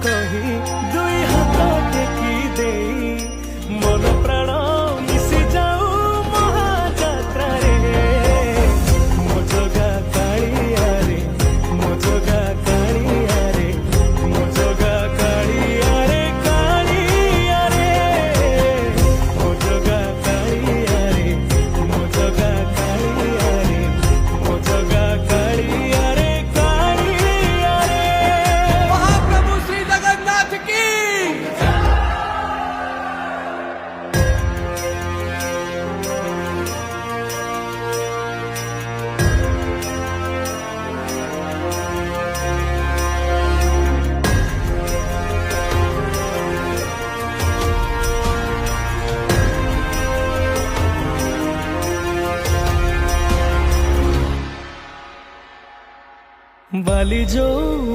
कही दुई हाथ टेकी दे मन प्राण मिशि जाऊ महाजात्रा रे मो जगा कालिया रे मो जगा कालिया रे मो जगा कालिया रे कालिया रे मो जगा कालिया रे मो जगा कालिया रे मो जगा कालिया रे कालिया रे। महाप्रभु श्री जगन्नाथ की बाली जो